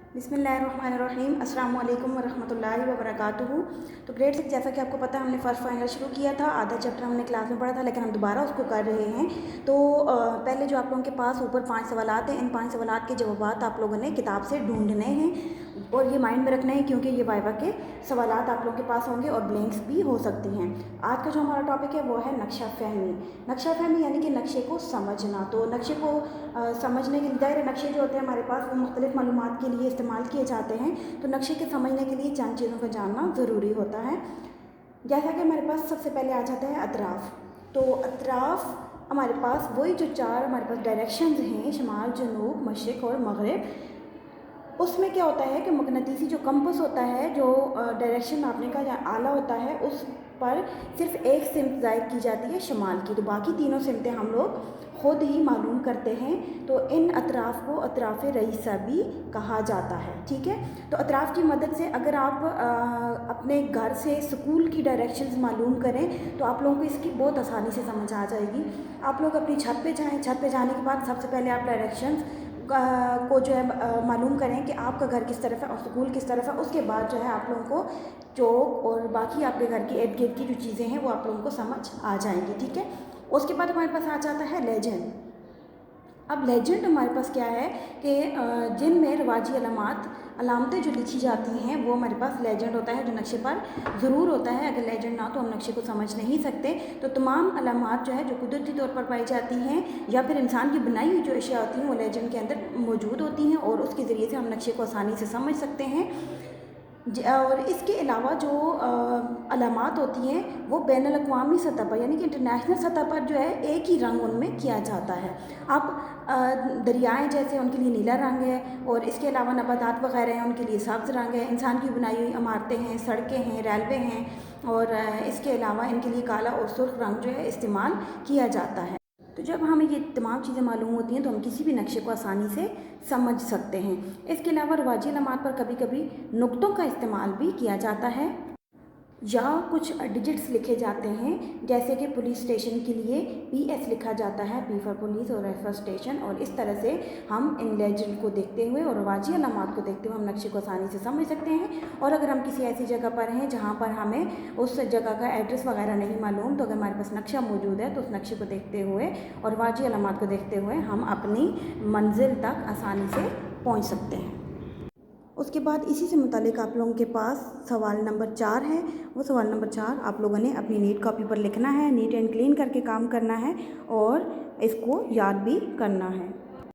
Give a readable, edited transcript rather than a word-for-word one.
बिस्मिल्लाहिर्रहमानिर्रहीम अस्सलाम वालेकुम वरहमतुल्लाहि वबरकातुहू। तो ग्रेड 6 जैसा कि आपको पता है हमने फ़र्स्ट फाइनल शुरू किया था। आधा चैप्टर हमने क्लास में पढ़ा था, लेकिन हम दोबारा उसको कर रहे हैं। तो पहले जो आप लोगों के पास ऊपर 5 सवालात हैं, इन 5 सवालात के जवाबात आप लोगों ने किताब से ढूंढने हैं और ये माइंड में रखना है, क्योंकि ये वाइवा के सवालात आप लोगों के पास होंगे और ब्लैंक्स भी हो सकती हैं। आज का जो हमारा टॉपिक है वो है नक्शा फ़हमी। नक्शा फ़हमी यानी कि नक्शे को समझना। तो नक्शे को समझने के लिए दायरे नक्शे जो होते हैं हमारे पास वो मुख्तलिफ़ मालूमात के लिए इस्तेमाल किए जाते हैं। तो नक्शे के समझने के लिए चंद चीज़ों को जानना ज़रूरी होता है। जैसा कि हमारे पास सबसे पहले आ जाता है अतराफ़। तो अतराफ़ हमारे पास वही जो 4 हमारे पास डायरेक्शंस हैं, शुमाल, जनूब, मशरिक़ और मग़रिब। उसमें क्या होता है कि मक़नातीसी जो कंपास होता है, जो डायरेक्शन नापने का आला होता है, उस पर सिर्फ एक सिमत ज़ाहिर की जाती है शुमाल की। तो बाकी तीनों सिमतें हम लोग ख़ुद ही मालूम करते हैं। तो इन अतराफ़ को अतराफ़ रईसा भी कहा जाता है। ठीक है, तो अतराफ़ की मदद से अगर आप अपने घर से स्कूल की डायरेक्शंस मालूम करें तो आप लोगों को इसकी बहुत आसानी से समझ आ जाएगी। आप लोग अपनी छत पे जाएँ, छत पे जाने के बाद सबसे पहले आप डायरेक्शंस को जो है मालूम करें कि आपका घर किस तरफ है और स्कूल किस तरफ है। उसके बाद जो है आप लोगों को चौक और बाकी आपके घर की इर्द गिर्द की जो चीज़ें हैं वो आप लोगों को समझ आ जाएंगी। ठीक है, उसके बाद हमारे पास आ जाता है लेजेंड। अब लेजेंड हमारे पास क्या है कि जिनमें रवाजी अलामतें जो लिखी जाती हैं वो हमारे पास लेजेंड होता है, जो नक्शे पर ज़रूर होता है। अगर लेजेंड ना तो हम नक्शे को समझ नहीं सकते। तो तमाम अलामात जो है जो कुदरती तौर पर पाई जाती हैं या फिर इंसान की बनाई हुई जो अशिया होती हैं वो लेजेंड के अंदर मौजूद होती हैं और उसके ज़रिए से हम नक्शे को आसानी से समझ सकते हैं। और इसके अलावा जो अलामात होती हैं वो बैनुल अक़वामी सतह पर यानी कि इंटरनेशनल सतह पर जो है एक ही रंग उनमें किया जाता है। अब दरियाएँ जैसे उनके लिए नीला रंग है और इसके अलावा नबातात वग़ैरह हैं उनके लिए सब्ज़ रंग है। इंसान की बनाई हुई इमारतें हैं, सड़कें हैं, रेलवे हैं और इसके अलावा इनके लिए काला और सुर्ख रंग जो है इस्तेमाल किया जाता है। तो जब हमें ये तमाम चीज़ें मालूम होती हैं तो हम किसी भी नक्शे को आसानी से समझ सकते हैं। इसके अलावा रवाजी अलामात पर कभी कभी नुक्तों का इस्तेमाल भी किया जाता है या कुछ डिजिट्स लिखे जाते हैं, जैसे कि पुलिस स्टेशन के लिए PS लिखा जाता है, P फॉर पुलिस और S फॉर स्टेशन। और इस तरह से हम इन लेजेंड को देखते हुए और रवाजी अलामात को देखते हुए हम नक्शे को आसानी से समझ सकते हैं। और अगर हम किसी ऐसी जगह पर हैं जहाँ पर हमें उस जगह का एड्रेस वगैरह नहीं मालूम, तो अगर हमारे पास नक्शा मौजूद है तो उस नक्शे को देखते हुए और रवाजी अलामात को देखते हुए हम अपनी मंजिल तक आसानी से पहुँच सकते हैं। उसके बाद इसी से मुतालिक आप लोगों के पास सवाल नंबर 4 है। वो सवाल नंबर 4 आप लोगों ने अपनी नीट कॉपी पर लिखना है, नीट एंड क्लीन करके काम करना है और इसको याद भी करना है।